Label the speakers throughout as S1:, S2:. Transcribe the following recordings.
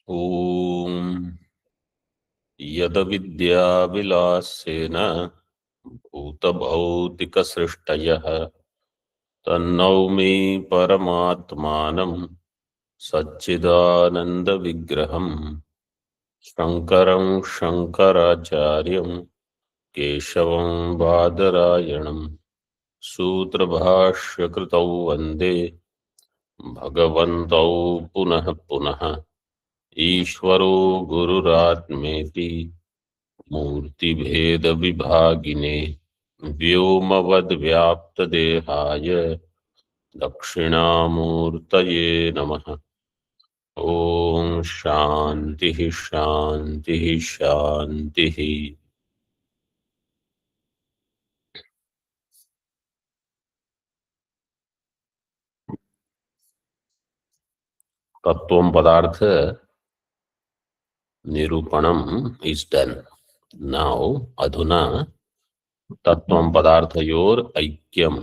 S1: ॐ यदविद्याविलासेन भूतभौतिकसृष्टयः तन्नौमि परमात्मानं सच्चिदानन्दविग्रहं शङ्करं शङ्कराचार्यं केशवं बादरायणं सूत्रभाष्यकृतौ वन्दे भगवन्तौ पुनः पुनः। ईश्वरो गुरुरात्मेति मूर्तिभेदविभागिने व्योमवद्व्याप्तदेहाय दक्षिणामूर्तये नमः। ओम शांति शांति शांति। तत्वम पदार्थ निरूपणम इज डन। नाउ अधुना तत्वम पदार्थयोर ऐक्यम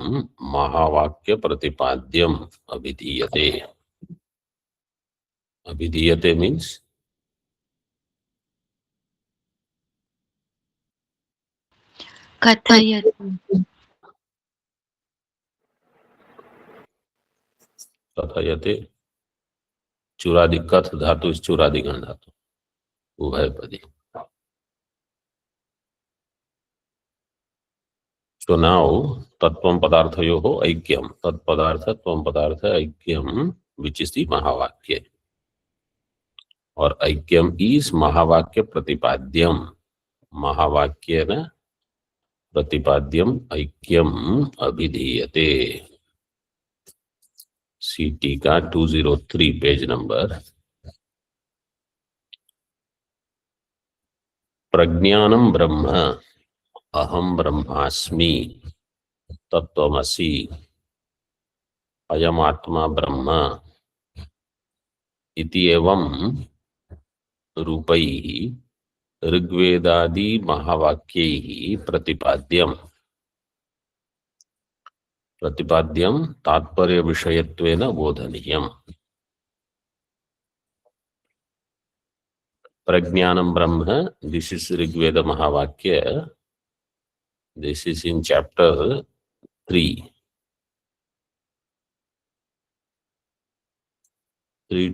S1: महावाक्य प्रतिपाद्यम अभिधीयते। अभिधीयते मीन्स कथयते। चुरादि कथ धातु इस चुरादिगण धातु उभयपदी। So now tattvam padarthayoho aikyam, tat padartha tvam padartha aikyam, which is the mahavakya, or aikyam is mahavakya pratipadyam. Mahavakya na pratipadyam aikyam abhidhiyate. CT का 203 पेज नंबर। प्रज्ञानम ब्रह्म अहम ब्रह्मास्मि तत्वमसि अयमात्मा ब्रह्म इति एवं रूपैः ऋग्वेदादि महावाक्यैः प्रतिपाद्यम। प्रतिपाद्यम तात्पर्य विषयत्वेन बोधनीयम्। प्रज्ञानम ब्रह्म, दिस इज ऋग्वेद महावाक्य। This is in chapter 3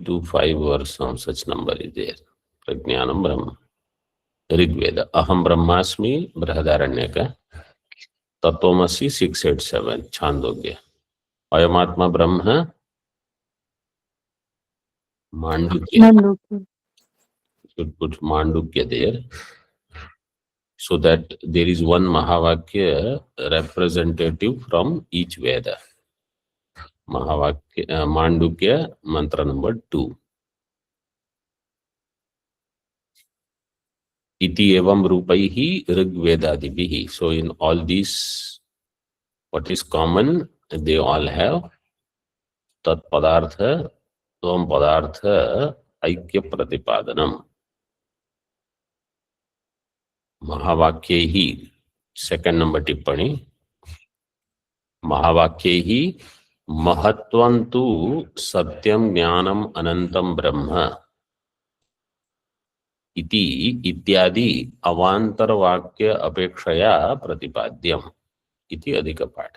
S1: to 5 or some such number is there. प्रज्ञानम ब्रह्म ऋग्वेद। अहम ब्रह्मास्मि बृहदारण्यक। तत्वमसि 687 छांदोग्य। अयमात्मा ब्रह्म Mandukya. Should put Mandukya there, so that there is one Mahavakya representative from each Veda. Mahavakya, Mandukya, mantra number 2. Iti evam rupaihi Rigvedadibihi. So in all these, what is common, they all have tat padartha, tvam padartha, aikya pratipadanam. महावाक्ये he second number टिप्पणी। महावाक्ये ही महत्वं तु सत्यम ज्ञानम अनंतम ब्रह्म इति इत्यादि अवांतर वाक्य अपेक्षया प्रतिपाद्यम इति अधिक पाठ।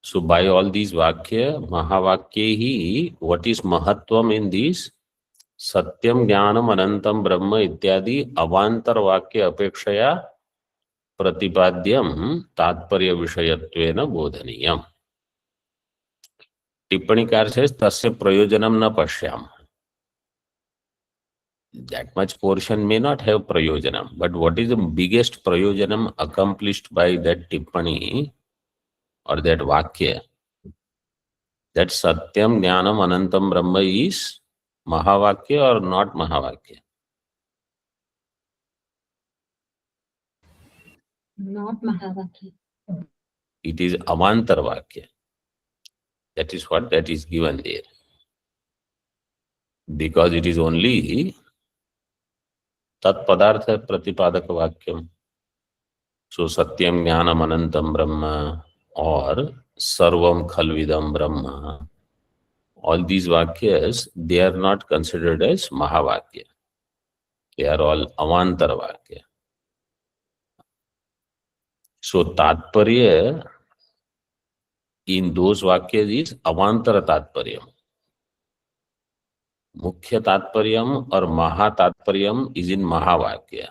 S1: सो बाय ऑल दीज वाक्य महावाक्ये ही व्हाट इज महत्वम इन दिस सत्यम ज्ञानम अनंतम ब्रह्म इत्यादि अवांतर वाक्य अपेक्षया प्रतिपाद्यम तात्पर्य विषयत्वेन बोधनीयम। टिप्पणीकार से तस्य प्रयोजनम न पश्याम। That much portion may not have prayojanam, but what is the biggest prayojanam accomplished by that tippani or that vakya? That satyam jnanam anantam brahma is Mahavakya or not Mahavakya?
S2: Not Mahavakya.
S1: It is Avantar Vakya. That is what that is given there. Because it is only Tat Padartha Pratipadak Vakyam. So Satyam Jnanam Anantam Brahma or Sarvam Khalvidam Brahma all these vakyas, they are not considered as Mahavakya. They are all Avantara Vakya. So Tatparya in those Vakyas is Avantara Tatparyam. Mukhya Tatparyam or Maha Tatparyam is in Mahavakya.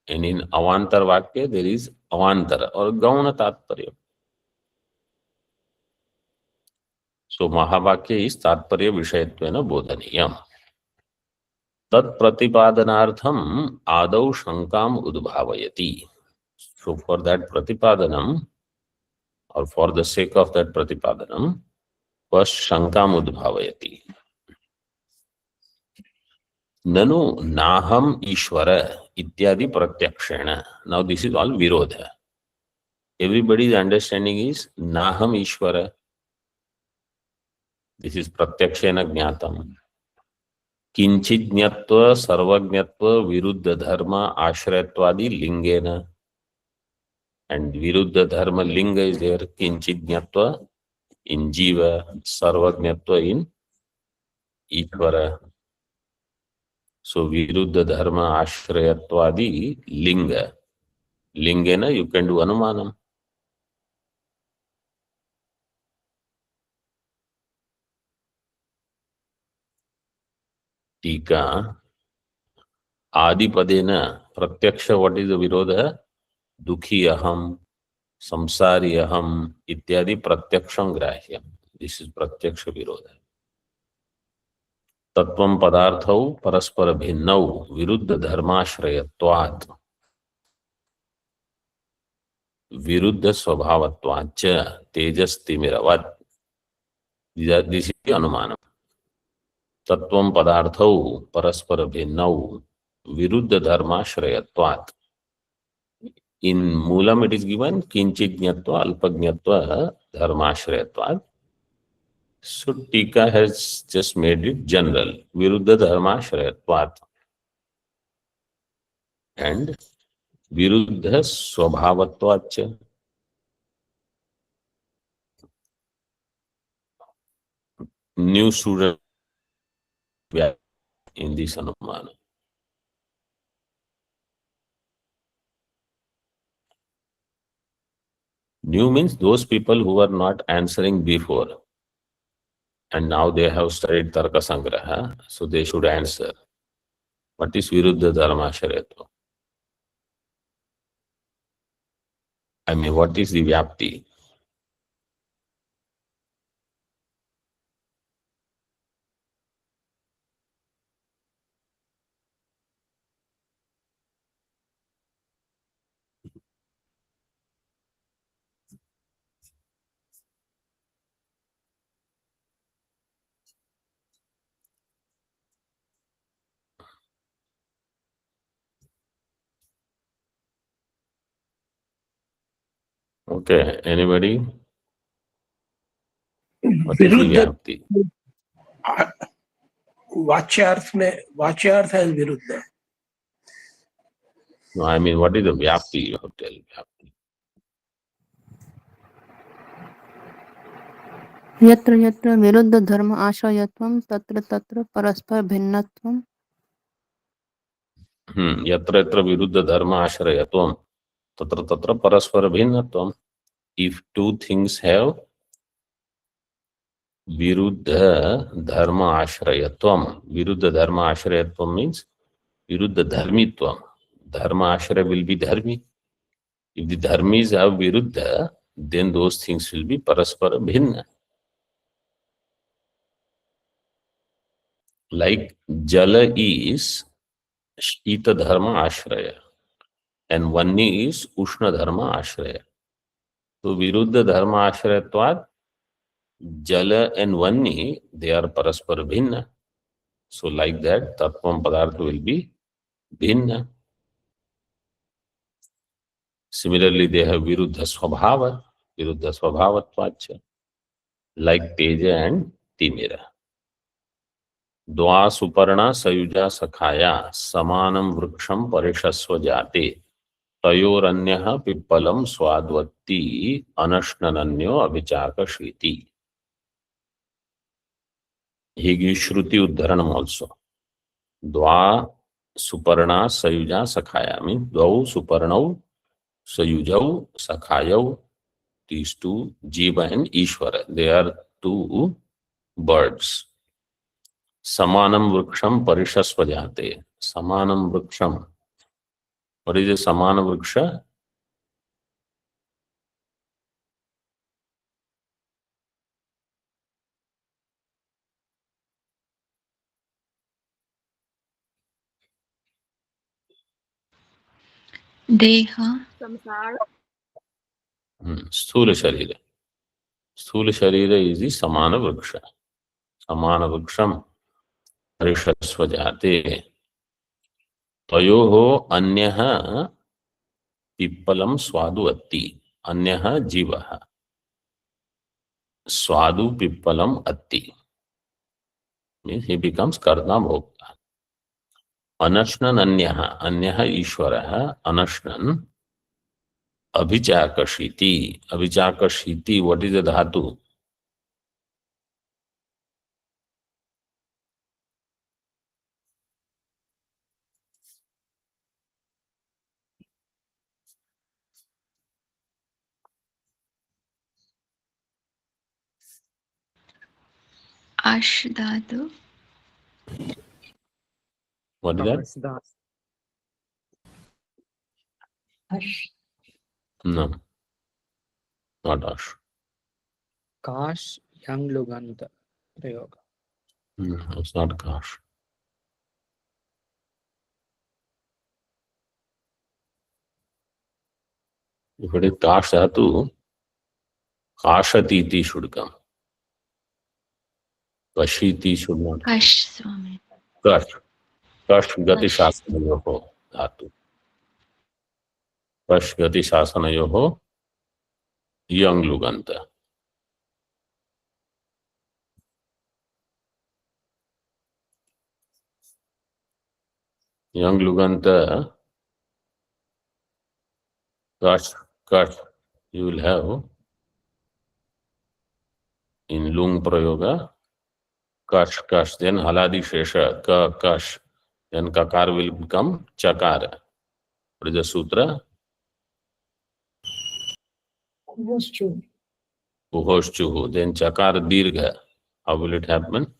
S1: And in Avantar Vakya, there is Avantara or Gauna Tatparyam. So Mahavakya is Tatparya Vishayatvena Bodhaniyam. Tat Pratipadanartham Adau Shankam Udbhavayati. So for that Pratipadanam, or for the sake of that Pratipadanam, first Shankam Udbhavayati. Nanu Naham Ishvara Ityadi Pratyakshena. Now this is all Virodha. Everybody's understanding is Naham Ishvara. This is Pratyakshena Jnatam. Kinchit Jnatva Sarvajnatva Viruddha Dharma Ashrayatvadi Lingena. And Viruddha Dharma Linga is there. Kinchit Jnatva in Jiva, Sarvajnatva in Ishvara. So Viruddha Dharma Ashrayatvadi Linga. Lingena you can do Anumanam. Tika Adipadena Pratyaksha, what is the Virodha? Dukhi Aham, Samsari Aham, Ityadi Pratyaksham Grahyam. This is Pratyaksha Virodha. Tattvam Padarthau Paraspara Bhinnau Viruddha Dharmashrayatvat Viruddha Swabhavatvacha Tejas Timiravat. This is the Anumanam. Tattvam Padarthau Paraspara Bhinnau Viruddha Dharmashrayatvat. In Moolam it is given Kinchit Jnatva Alpajnatva Dharmashrayatvat. So Tika has just made it general. Viruddha Dharmashrayatvat. And Viruddha Swabhavatvacha. New student in this Anumana. New means those people who were not answering before. And now they have studied Tarka Sangraha, so they should answer. What is Viruddha Dharmashrayatva? I mean, what is the Vyapti? Okay, anybody? What is the Vyapti?
S3: वाच्यार्थ है विरुद्ध.
S1: No, I mean, what is the Vyapti? You have to tell Vyapti.
S4: यत्र यत्र विरुद्ध धर्म आश्रयत्वं तत्र तत्र परस्पर भिन्नत्वं.
S1: Yatra yatra viruddha dharma ashrayatvam tatra tatra paraspara bhinnatvam. If two things have viruddha dharma ashrayatvam means viruddha dharmitvam. Dharma ashraya will be dharmi. If the dharmis have viruddha, then those things will be paraspara bhinna. Like jala is Shita Dharma Ashraya and Vanni is Ushna Dharma Ashraya. So Viruddha Dharma Ashrayatvat, Jala and Vanni, they are Paraspara Bhinna. So like that, Tattvam Padartha will be Bhinna. Similarly, they have Viruddha Swabhavatvacha, like Teja and Timira. Dva Suparna Sayuja Sakhaya Samanam Vruksham Parishasva Jate Tayoranyaha Pippalam Swadvatti Anashnananyo Avichaka Shviti. he gives Shruti Uddharanam also. Dva Suparna Sayuja Sakhaya. Means Dvau Suparnau Sayujau Sakhayau. These two, Jiva and Ishvara, they are two birds. Samanam Vriksham Parishasvajate. Samanam Vriksham. What is a Samana Vriksha?
S2: Deha.
S3: संसार
S1: Sthula Sharira. Sthula Sharira is the Samana Vriksha. Samana Vriksham Parishasvajate. Tayoho Anyaha Pippalam Swadu Atti. Anyaha Jivaha. Swadu Pippalam Atti. Means he becomes Karna Bhokta. Anashnan Anyaha. Anyaha Ishvaraha. Anashnan Abhichakashiti. Abhichakashiti, what is the dhatu?
S2: Ash dhatu.
S1: What is that?
S5: Kash
S2: Ash.
S1: No, not Ash.
S5: Kash Yang Luganta Prayoga.
S1: No, it's not Kash. If it is Kash dhatu, Kashatiti should come. Kashiti should not.
S2: Ash Swami.
S1: Kash. Kash Gati Shasanayoho dhatu. Kash Gati Shasanayoho Yang Luganta. Yang Luganta, Kash, you will have in Lung Prayoga, Kash, then Haladi Shesha, Kash, then Kakar will become Chakara. What is the sutra?
S2: Kuhoschu.
S1: Puhoshchuhu, then Chakar Dirgha. How will it happen?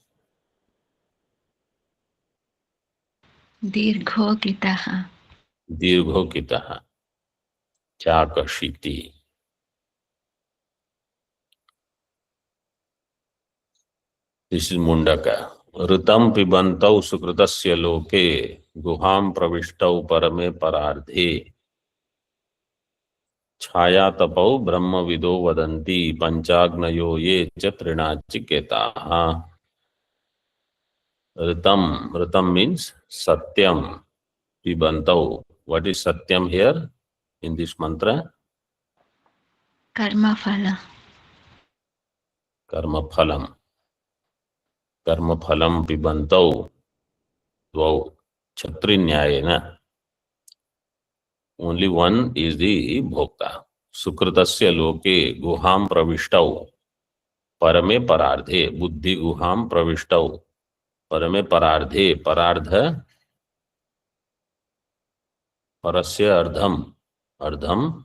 S2: Dirgho Kitaha.
S1: Dirgho Kitaha. Chakashiti. This is Mundaka. Ritam pibantau sukritasya loke guham pravistau parame parardhe छाया तपौ ब्रह्म विदो वदन्ति पंचाग्नयो ये च त्रिणाचिकेताः. Ritam means satyam pibantau. What is satyam here in this mantra?
S2: Karma Phala.
S1: Karma phalam. Karma phalam pibantau. Dvau chatrinyayena. Only one is the bhokta. Sukritasya loke guham pravishtau parame parardhe. Buddhi guham pravishtau parame parardhe. Parardha parasya ardham. Ardham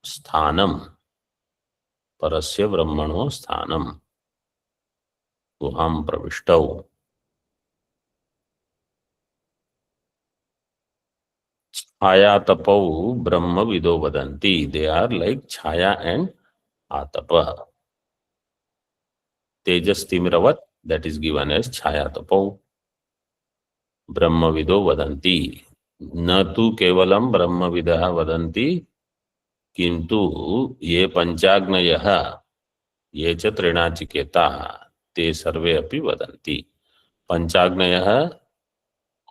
S1: sthanam. Parasya brahmano sthanam. Guham pravishtau. Chaya tapau brahma vido vadanti. They are like Chaya and Atapa. Tejas timiravat, that is given as Chaya tapau. Brahma vido vadanti. Na tu kevalam brahma vidaha vadanti, किंतु ये पंचाग्नयः ये च त्रिणाचिकेताः ते सर्वे अपि वदन्ति. Panchagnayah,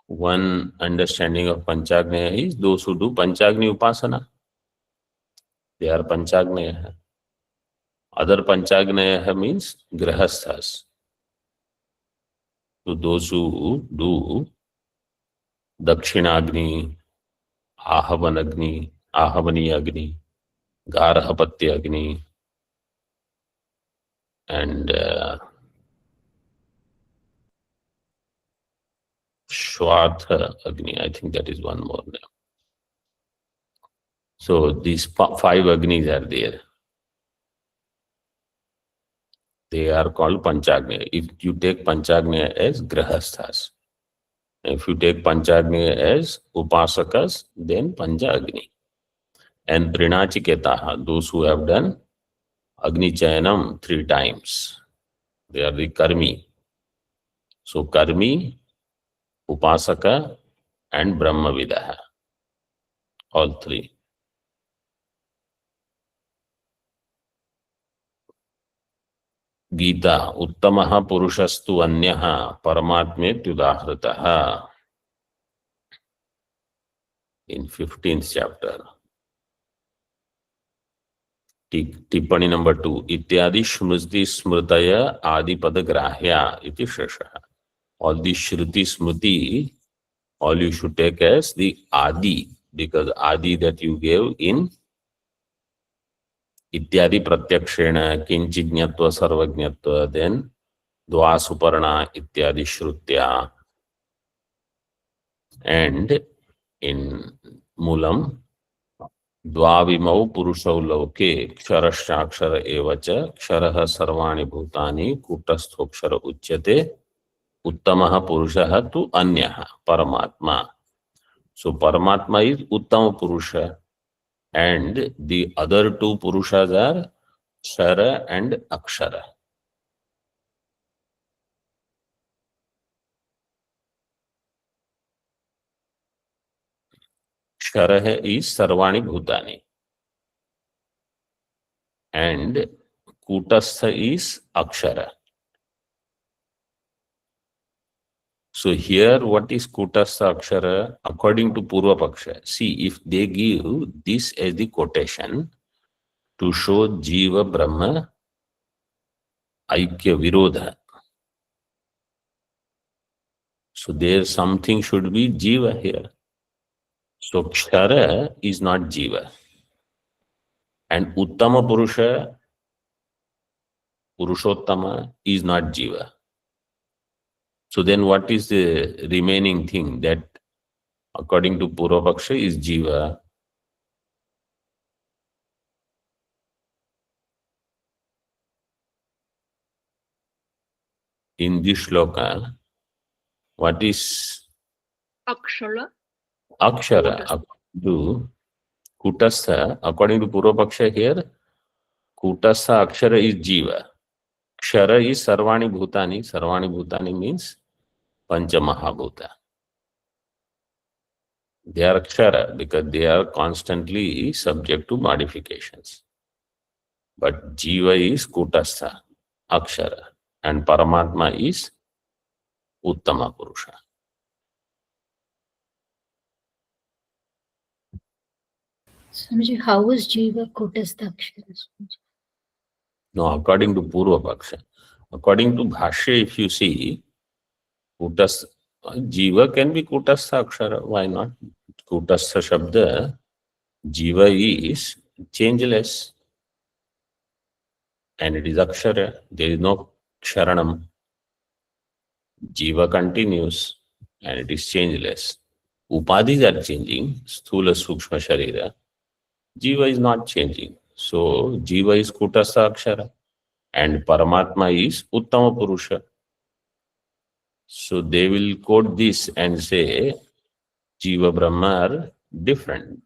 S1: one understanding of Panchagnaya is those who do Panchagni Upasana. They are Panchagnayah. Other Panchagnayah means Grahasthas. So those who do Dakshinagni, Ahavanagni, Ahavani Agni, Garahapatya Agni, and Shwatha Agni. I think that is one more name. So these five Agnis are there. They are called Panchagni. If you take Panchagni as Grahasthas, if you take Panchagni as Upasakas, then Panchagni. And Prinachiketaha, those who have done Agni Chayanam 3 times, they are the Karmi. So Karmi, Upasaka, and Brahmavidaha, all 3. Gita, Uttamaha Purushastu Anyaha Paramatmetyudahritah. In 15th chapter. Tippani number 2. Ityadi Shmriti Smritaya Adipad Grahya iti Shasha. All the Shruti Smriti, all you should take as the Adi, because Adi that you gave in Ityadi Pratyakshena Kinchijñatva Sarvajñatva, then Dvasuparna Ityadi Shrutya, and in Mulam Dvavimau Purushau Loke Ksharashakshara Evacha Ksharaha Sarvani Bhutani Kutasthoksara Uchyate Uttamaha Purushaha tu Anyaha Paramatma. So Paramatma is Uttama Purusha, and the other 2 Purushas are Kshara and Akshara. Kshara is Sarvani Bhutani, and Kutastha is Akshara. So here, what is Kutastha Akshara? According to Purva Paksha, see, if they give this as the quotation to show Jiva Brahma Aikya Virodha, so there something should be Jiva here. So Kshara is not Jiva. And Uttama Purusha, Purushottama, is not Jiva. So then what is the remaining thing that according to Purva Paksha is Jiva? In this shloka, what is
S2: Akshara.
S1: Akshara? According to Kutastha, according to Purva Paksha here, Kutastha Akshara is Jiva. Kshara is Sarvani Bhutani. Sarvani Bhutani means Pancha Mahabhuta. They are Akshara because they are constantly subject to modifications. But Jiva is Kutastha, Akshara, and Paramatma is Uttama Purusha.
S2: Swamiji, how is Jiva Kutastha Akshara?
S1: No, according to Purva Paksha. According to Bhashya, if you see, Kutastha, Jiva can be Kutastha Akshara. Why not? Kutastha Shabda, Jiva is changeless. And it is Akshara. There is no Ksharanam. Jiva continues and it is changeless. Upadhis are changing, Sthula Sukshma Sharira. Jiva is not changing. So Jiva is Kutastha Akshara and Paramatma is Uttama Purusha. So they will quote this and say Jiva Brahma are different.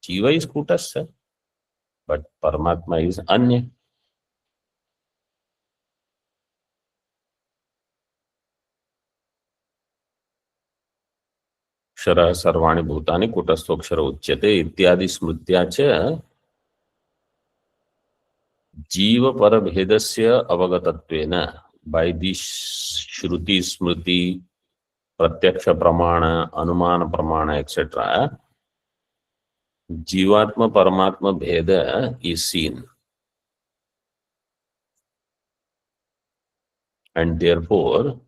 S1: Jiva is Kutastha, but Paramatma is Anya. Kshara Sarvani Bhutani Kutasthoksara Uchyate Ityadi Smritya Cha Jiva Parabhedasya Avagatatvena. By this Shruti Smriti Pratyaksha Pramana, Anumana Pramana, etc., Jivatma Paramatma Bheda is seen. And therefore,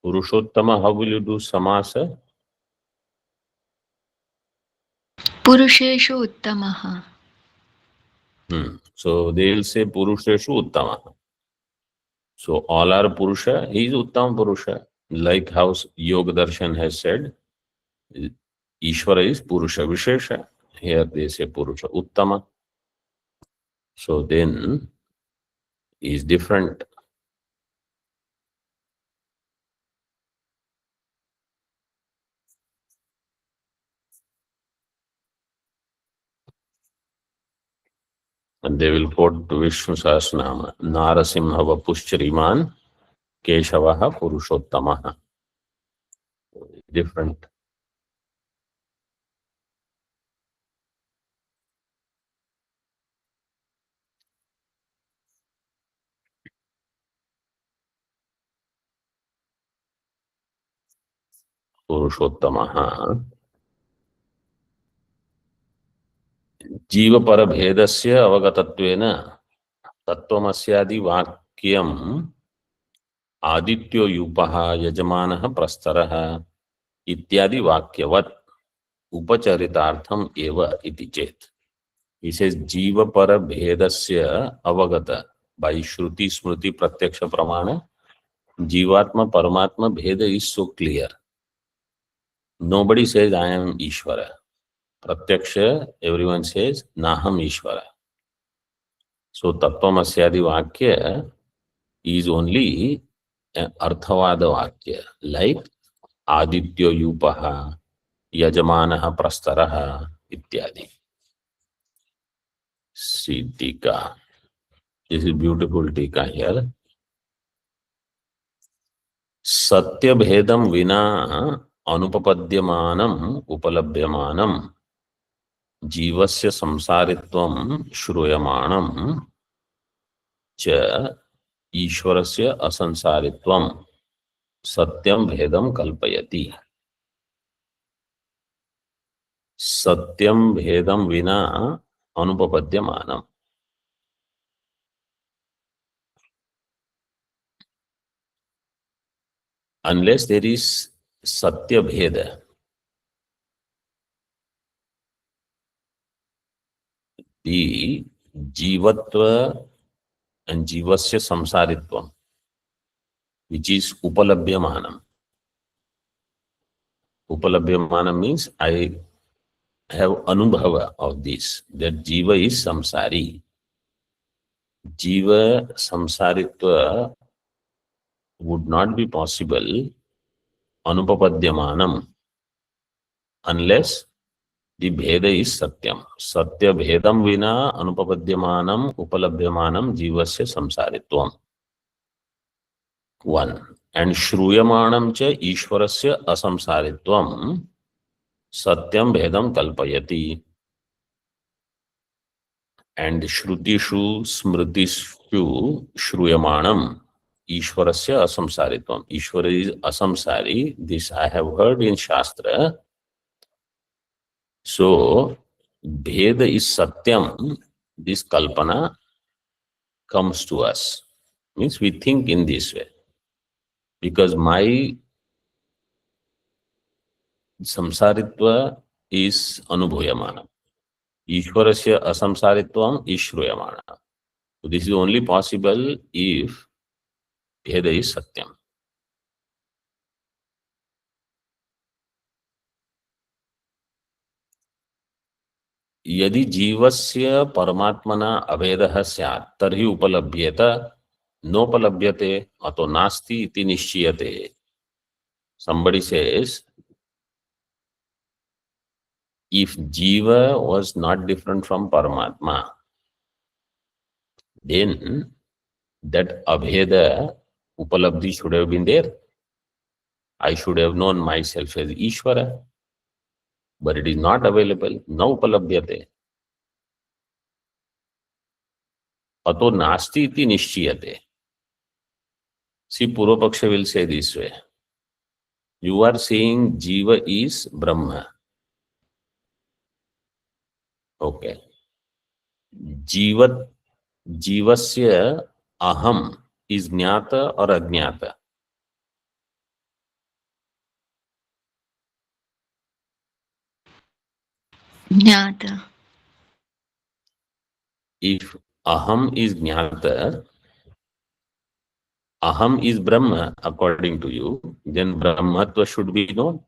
S1: Purushottama, how will you do samasa?
S2: Purusheshu uttamaha.
S1: So they will say Purusheshu Uttama. So all are Purusha, he is Uttama Purusha. Like how Yoga Darshan has said, Ishvara is Purusha Vishesha. Here they say Purusha Uttama. So then is different. And they will quote Vishnu Sahasranama, Narasimha Vapushchariman Keshavaha Purushottamaha. Different. Purushottamaha. Jiva Parabhedasya Avagatattvena Tattvamasyaadi Vakyam Adityo Yupaha Yajamanaha Prastaraha Ityadi Vakyavat Upacharitartham Eva Iti Chet. He says Jiva Parabhedasya Avagata. By Shruti Smriti Pratyaksha Pramana, Jivatma Paramatma Bheda is so clear. Nobody says I am Ishvara. Pratyaksha, everyone says Naham Ishvara. So Tattvamasyaadi Vakya is only an Arthavada Vakya, like Adityo Yupaha, Yajamanaha Prastaraha, Ityadi. See Tika. This is beautiful Tika here. Satya Bhedam Vina Anupapadyamanam Upalabhyamanam Jivasya Samsaritvam Shruyamanam Cha Ishwarasya Asansaritvam Satyam Bhedam Kalpayati. Satyam Bhedam Vina Anupapadyamanam. Unless there is Satya Bheda, the Jivatva and Jivasya Samsaritvam, which is Upalabhyamanam. Upalabhyamanam means I have anubhava of this, that Jiva is samsari. Jiva samsaritva would not be possible anupapadyamanam unless the bheda is satyam. Satya bhedam vina anupapadyamanam upalabhyamanam jivasya samsaritvam. One. And shruyamanam cha ishvarasya asamsaritvam satyam bhedam kalpayati. And shrutishu smritishu shruyamanam ishvarasya asamsaritvam. Ishvara is asamsari. This I have heard in Shastra. So, bheda is satyam. This kalpana comes to us. Means we think in this way. Because my samsaritva is anubhuyamana. Ishvarasya asamsaritvam is shruyamana. So this is only possible if bheda is satyam. यदि जीवस्य परमात्मना अभेदः स्यात् तर्हि उपलभ्येत नोपलभ्यते अतो नास्ति इति निश्चीयते. Somebody says, if Jiva was not different from Paramatma, then that Abheda Upalabdhi should have been there. I should have known myself as Ishvara, but it is not available. No Upalabhyate. Ato nasti iti nishchiyate. See, Purvapaksha will say this way. You are saying Jiva is Brahma. Okay. Jivasya aham is jnata or ajnata.
S2: Jnata.
S1: If aham is jnata, aham is Brahma according to you, then Brahmatva should be known.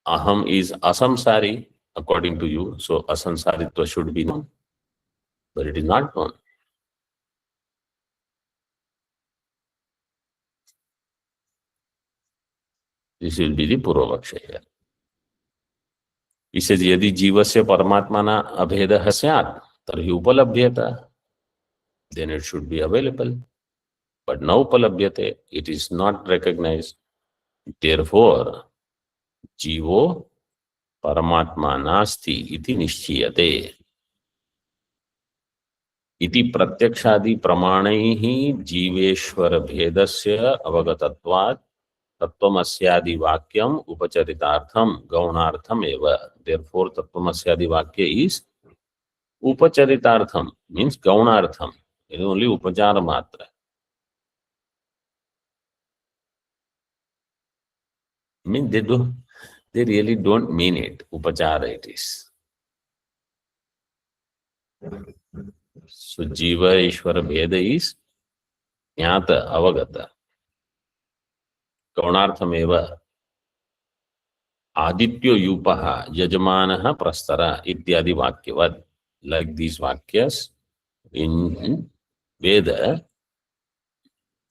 S1: Aham is asamsari according to you, so asamsaritva should be known, but it is not known. This will be the Puravaksha here. He says, यदि जीवस्य परमात्मना अभेदः स्यात् तर्हि उपलभ्येत, then it should be available. But न उपलभ्यते, it is not recognized. Therefore, जीवो परमात्मा नास्ति इति निश्चीयते. इति प्रत्यक्षादि प्रमाणैः जीवेश्वर भेदस्य अवगतत्वात् तत्त्वमस्यादि वाक्यम उपचरितार्थम गौणार्थम एव. Therefore, तत्त्वमस्यादि वाक्य is उपचरितार्थम, means गौणार्थम. It is only उपचार मात्र. Means they really don't mean it. Upachara it is. So Jiva Ishvara Bheda is Jnata Avagata. Gaunartham eva Adityo Yupaha Yajamanaha Prastara Ityadi Vakyavad. Like these Vakyas in Veda,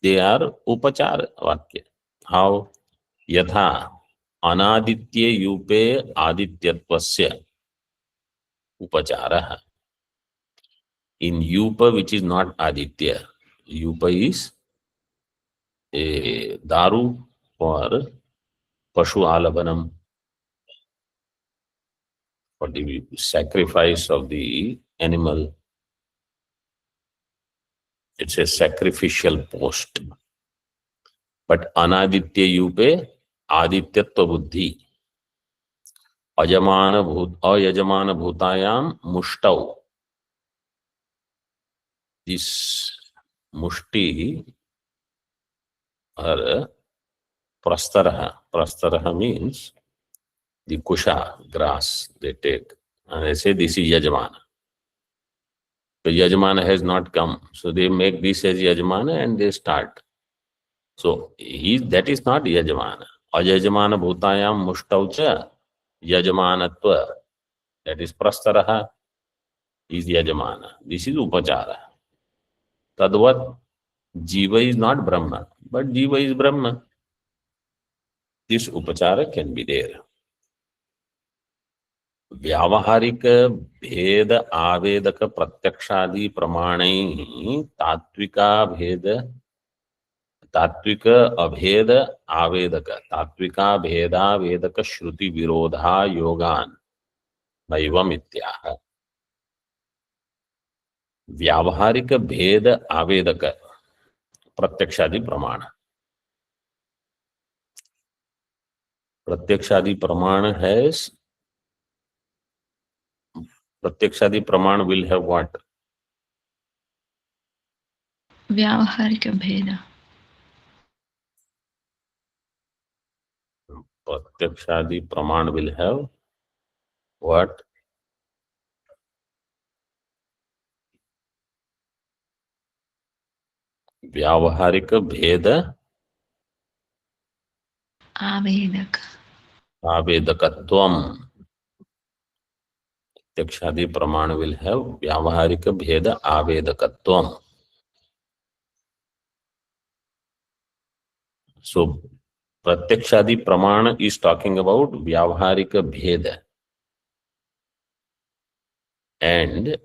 S1: they are Upachara Vakya. How? Yatha Anaditye Yupe Adityatvasya Upacharaha. In Yupa, which is not Aditya, Yupa is a daru for Pashu Alabanam, for the sacrifice of the animal. It's a sacrificial post. But Anaditya Yupe Adityatva Buddhi. Ayajamana Bhutayam Mushtau. This mushti or prastaraha. Prastaraha means the kusha, grass they take. And they say this is Yajamana. The Yajamana has not come. So they make this as Yajamana and they start. So that is not Yajamana. Ayajamana Bhutayam Mushtaucha Yajamanatva. That is prastaraha is Yajamana. This is Upachara. Tadvat, Jiva is not Brahma, but Jiva is Brahma. This Upachara can be there. व्यावहारिक भेद आवेदक प्रत्यक्षादि प्रमाणैः तात्विक अभेद आवेदक तात्विका भेदावेदक श्रुति विरोधा योगान नैवम इत्याह. व्यावहारिक भेद आवेदक प्रत्यक्षादि प्रमाण. प्रत्यक्षादि प्रमाण है. Pratyakshadi Praman will have what?
S2: Vyavaharika Bheda.
S1: Pratyakshadi Praman will have what? Vyavaharika Bheda
S2: Avedaka.
S1: Avedakatvam. Pratyakshadi Praman will have Vyavaharika Bheda Avedakatvam. So Pratyakshadi Praman is talking about Vyavaharika Bheda. And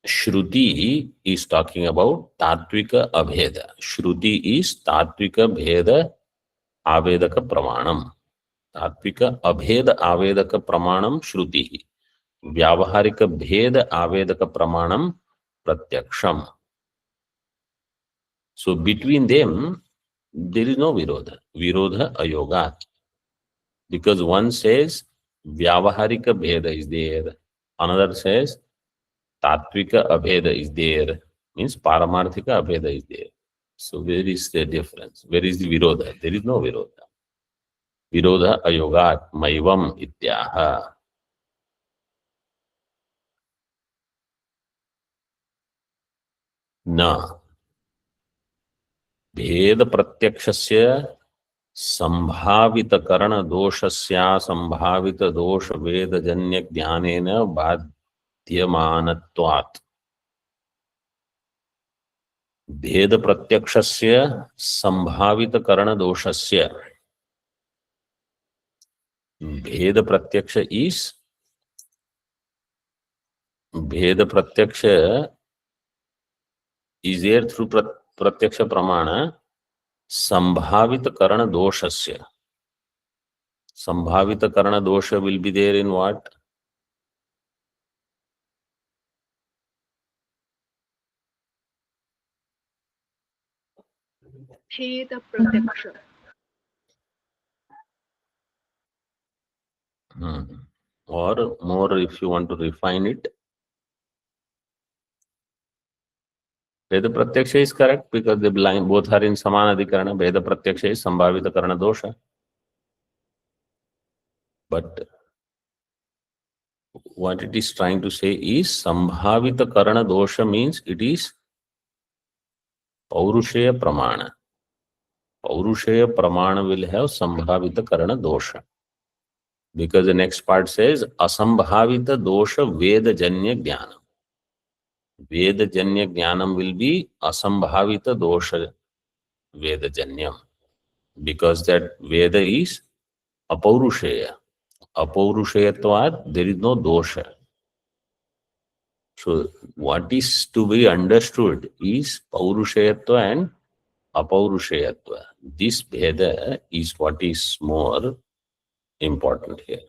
S1: Shruti is talking about Tatvika Abheda. Shruti is Tatvika Bheda Avedaka Pramanam. Tatvika Abheda Avedaka Pramanam Shruti. Vyavaharika Bheda Avedaka Pramanam Pratyaksham. So between them, there is no Virodha. Virodha Ayogat. Because one says Vyavaharika Bheda is there. Another says Tatvika Abheda is there. Means Paramarthika Abheda is there. So where is the difference? Where is the Virodha? There is no Virodha. विरोध अयोगात् मैवम् इत्याह। न भेद प्रत्यक्षस्य संभावित करण दोषस्या संभावित दोष वेदजन्य ज्ञानेन बाध्यमानत्वात्। भेद प्रत्यक्षस्य संभावित करण दोषस्य, भेद प्रत्यक्ष इस, भेद प्रत्यक्ष is there through प्रत्यक्ष प्रमाण संभावित करण दोषस्य। संभावित करण दोष will be there in what?
S3: भेद प्रत्यक्ष।
S1: Or more, if you want to refine it, Veda Pratyaksha is correct because they belong, both are in Samana Adhikarana. Veda Pratyaksha is Sambhavita Karana Dosha. But what it is trying to say is Sambhavita Karana Dosha means it is Paurushaya Pramana. Paurushaya Pramana will have Sambhavita Karana Dosha. Because the next part says Asambhavita Dosha Veda Janya Jnanam. Veda Janya Jnanam will be Asambhavita Dosha Veda Janyam. Because that Veda is Apaurushaya. Apaurushayatvad, there is no dosha. So what is to be understood is Paurushayatva and Apaurushayatva. This Veda is what is more important here.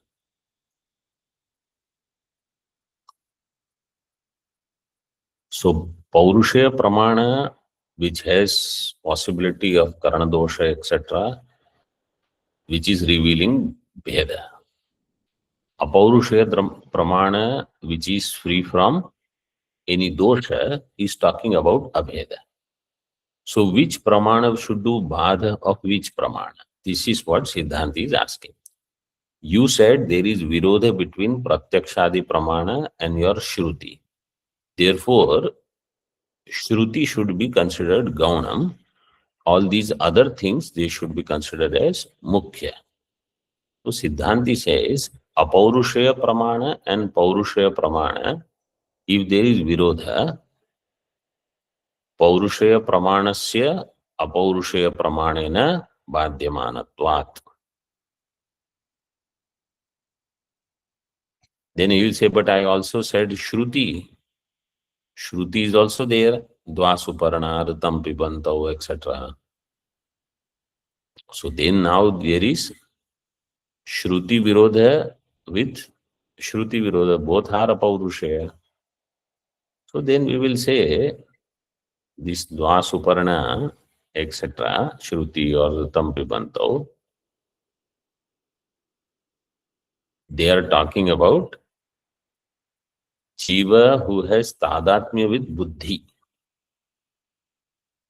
S1: So Paurushaya Pramana, which has possibility of Karana dosha, etc., which is revealing Veda. Apaurushaya Pramana, which is free from any dosha, is talking about Abheda. So which Pramana should do Badha of which Pramana? This is what Siddhanta is asking. You said there is Virodha between Pratyakshadi Pramana and your Shruti. Therefore, Shruti should be considered Gaunam. All these other things, they should be considered as Mukhya. So Siddhanti says, Apaurushaya Pramana and Paurushaya Pramana, if there is Virodha, Paurushaya Pramanasya Apaurushaya Pramanena Badhyamanatvat. Then you will say, but I also said Shruti. Shruti is also there. Dvasuparana, Ritam Pibantau, etc. So then now there is Shruti Virodha with Shruti Virodha. Both are Apaurushaya. So then we will say this Dvasuparana, etc., Shruti or Ritam Pibantau, they are talking about Jiva who has Tadatmya with Buddhi.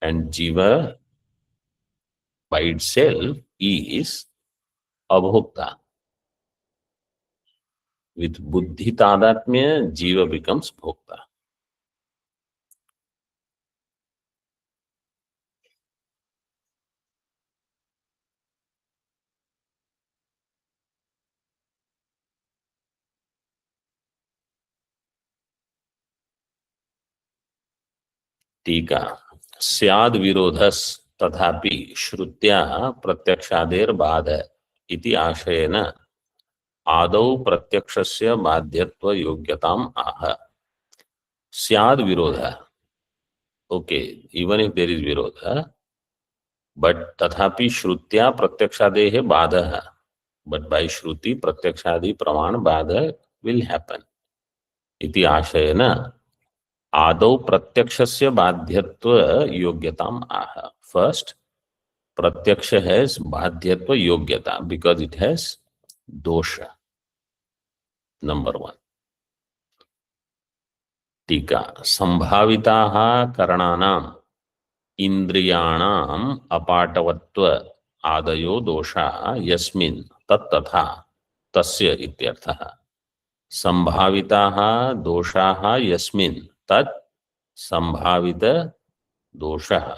S1: And Jiva by itself is Abhokta. With Buddhi Tadatmya, Jiva becomes Bhokta. टीका स्याद विरोधस तथापि श्रुत्या प्रत्यक्षादेर बाध इति आशयेन आदौ प्रत्यक्षस्य बाध्यत्व योग्यताम आह। स्याद विरोध, okay, even if there is विरोध, but तथापि श्रुत्या प्रत्यक्षादेह बाध, बट बाय श्रुति प्रत्यक्षादि प्रमाण बाध विल हैपन इति आशयेन आदौ प्रत्यक्षस्य बाध्यत्व योग्यताम आह। फर्स्ट, प्रत्यक्ष हैज बाध्यत्व योग्यता बिकॉज इट हैज दोष, नंबर वन। टीका संभाविताः करणानाम् इंद्रियाणाम् अपाटवत्व आदयो दोषा यस्मिन् तत्तथा तस्य इत्यर्थः। संभाविताः दोषाः यस्मिन् तत् संभावित दोषः।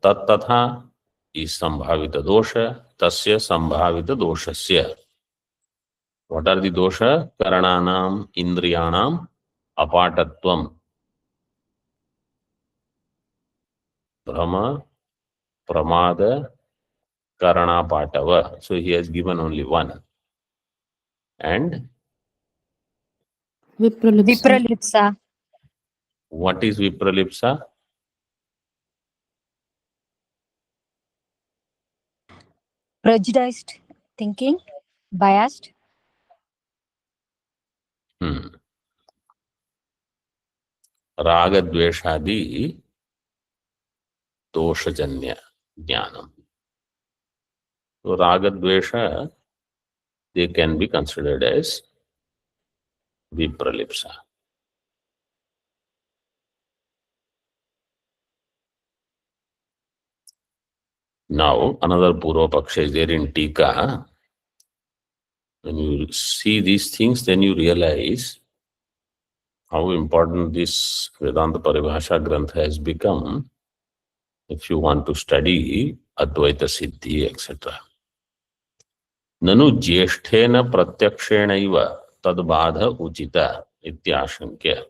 S1: तत्तथा इस संभावित दोष, तस्य संभावित दोषस्य। What are the dosha? Karananam, indriyanam, apatatvam. Brahma, pramada, karanapatava. So he has given only one. And
S4: विप्रलिप्सा
S2: Vipralipsa.
S1: what is vipralipsa?
S2: Prejudiced thinking. Biased.
S1: रागद्वेषादि दोषजन्य ज्ञानम. So ragadvesha, they can be considered as vipralipsa. Now another Purva Paksha is there in Tika. When you see these things, then you realize how important this Vedanta Paribhasha Grantha has become if you want to study Advaita Siddhi, etc. Nanu jyeshthena pratyakshena tadbadha uchita ityashankya.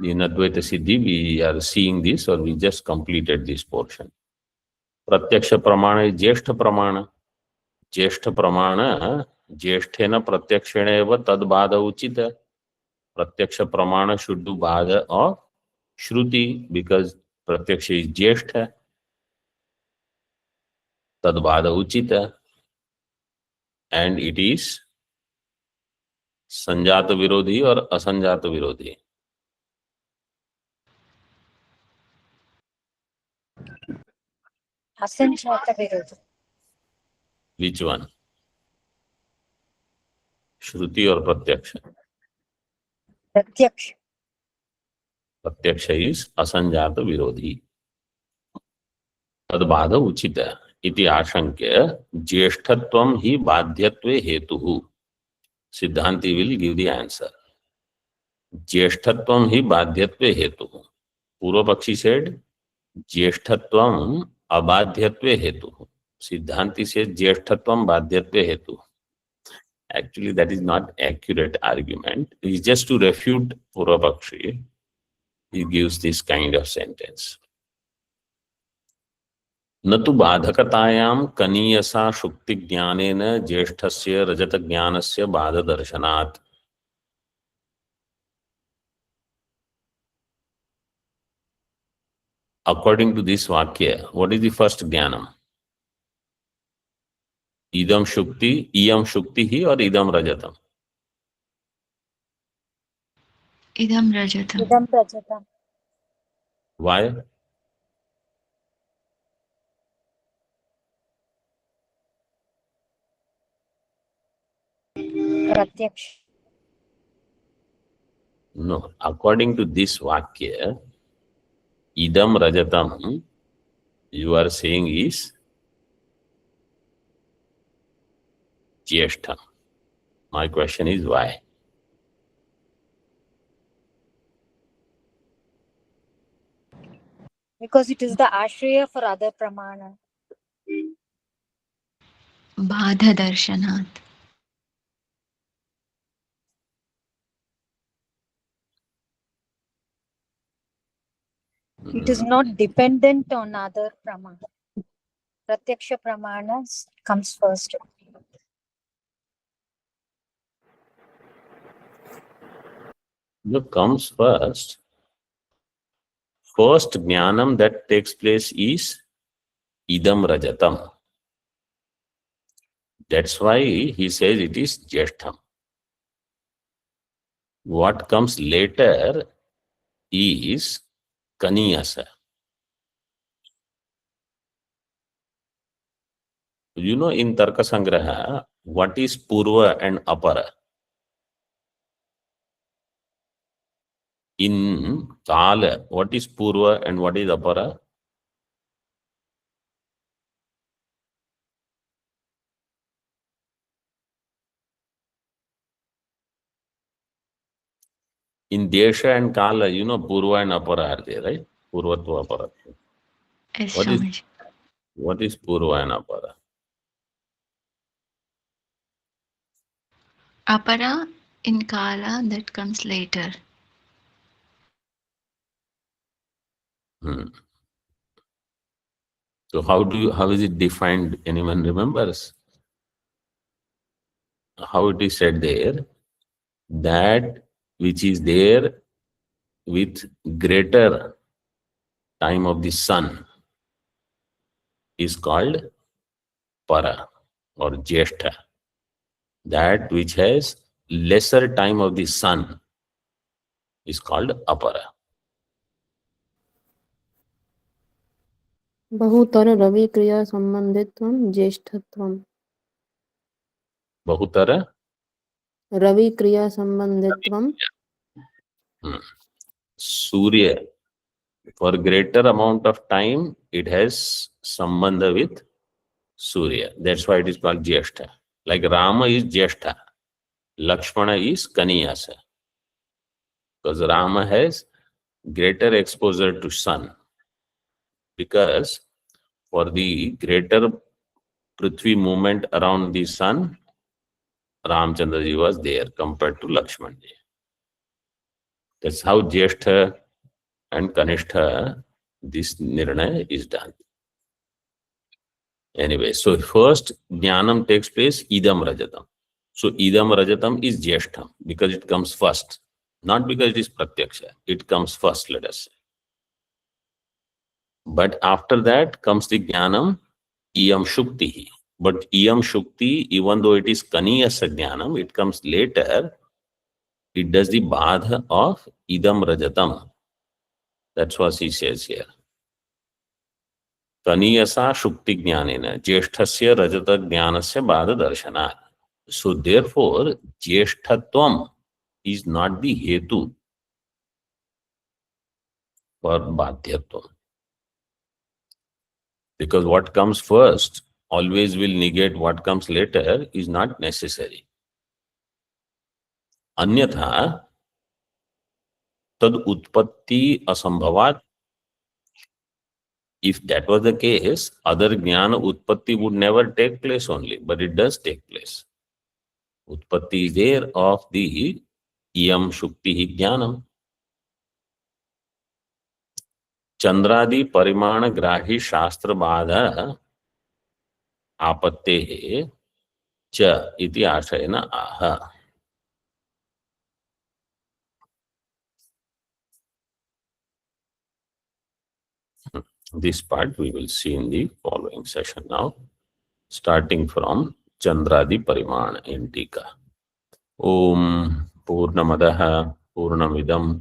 S1: In Advaita Siddhi, we are seeing this, or we just completed this portion. Pratyaksha Pramana is Jyeshtha Pramana. Jyeshtha Pramana, Jyesthena Pratyakshena eva tadbadha uchita. Pratyaksha Pramana should do badha of Shruti, because Pratyaksha is Jyeshtha. Tadbadha uchita. And it is Sanjata Virodhi or Asanjata Virodhi.
S2: Asanjata Virodha.
S1: Which one? Shruti or Pratyaksha?
S2: Pratyaksha.
S1: Pratyaksha is Asanjata Virodhi. Tadbadha uchita. Iti ashankya jyeshthatvam hi badhyatve hetuhu. Siddhanti will give the answer. Jyeshthatvam hi badhyatve hetuhu. Purva Pakshi said jyeshthatvam abadhyatve hetuhu. Siddhanti says jyeshthatvam badhyatve hetuhu. Actually, that is not accurate argument. It is just to refute Purva Pakshi. He gives this kind of sentence. नतु बाधकतायां कनीयसा शुक्ति ज्ञानेन ज्येष्ठस्य रजत ज्ञानस्य बाध दर्शनात्. According to this vakya, what is the first jnanam? Idam shukti, iyam shukti hi or idam rajatam?
S6: Idam rajatam.
S2: Idam Rajatam.
S1: Why?
S2: Pratyaksha.
S1: No. According to this vakya, idam rajatam, you are saying is jyeshtha. My question is why?
S2: Because it is the ashraya for other pramana.
S6: Badha darshanat.
S2: It is not dependent on other pramana. Pratyaksha pramana comes first.
S1: What comes first? First jnanam that takes place is idam rajatam. That's why he says it is jyeshtham. What comes later is kaniyasa. You know, in Tarka Sangraha, what is purva and apara? In Kala, what is purva and what is apara? In Desha and Kala, you know, Purva and Apara are there, right? Purvatva, Aparatva.
S6: Yes,
S1: What is-
S6: Swamiji.
S1: What is Purva and Apara?
S6: Apara in Kala, that comes later.
S1: So how is it defined? Anyone remembers? How it is said there? That which is there with greater time of the sun is called para or jeshtha. That which has lesser time of the sun is called apara.
S4: बहुतर Ravi क्रिया संबंधित्वं ज्येष्ठत्वं
S1: Bahutara.
S4: Ravi क्रिया संबंधित्वं
S1: Surya. For greater amount of time, it has sambandha with Surya. That's why it is called Jyeshtha. Like Rama is Jyeshtha. Lakshmana is Kaniyasa. Because Rama has greater exposure to sun. Because for the greater Prithvi movement around the sun, Ramchandra ji was there compared to Lakshman ji. That's how Jyeshtha and Kanishtha, this Nirnaya is done. Anyway, so first Jnanam takes place Idam Rajatam. So Idam Rajatam is Jyeshtham because it comes first. Not because it is Pratyaksha. It comes first, let us say. But after that comes the Jnanam Iyam Shuktihi. But Iyam Shukti, even though it is Kaniyasa Jnanam, it comes later. It does the Badha of Idam Rajatam. That's what he says here. Kaniyasa Shukti Jnanena Jyeshthasya Rajata Jnanasya Badha Darshana. So therefore, Jyeshthatvam is not the Hetu for Badhyatvam. Because what comes first always will negate what comes later is not necessary. Anyatha, tad utpatti asambhavat. If that was the case, other jnana utpatti would never take place only, but it does take place. Utpatti is there of the iyam shukti jnanam. Chandradi parimana grahi shastra badha आपत्ते च इति आशयेन आह. This part we will see in the following session now, starting from Chandradi Parimana in Tika. Om Purnamadaha Purnamidam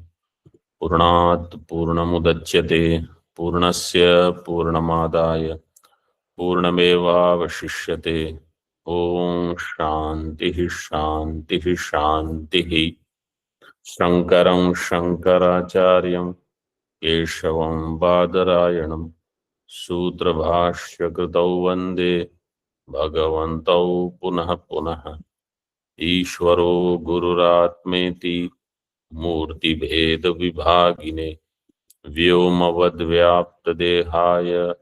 S1: Purnat Purnamudachyate Purnasya Purnamadaya Purnameva Vashishyate. Om Shantihi Shantihi Shantihi. Shankaram Shankaracharyam Keshavam Badarayanam Sutrabhashya Kritau Vande Bhagavantau Punaha Punaha Ishvaro Gururatmeti Murti Bheda Vibhagine Vyomavad Vyapta Dehaya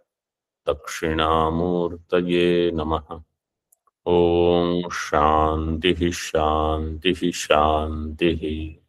S1: Dakshinamurtaye Namaha. Om Shantihi Shantihi Shantihi.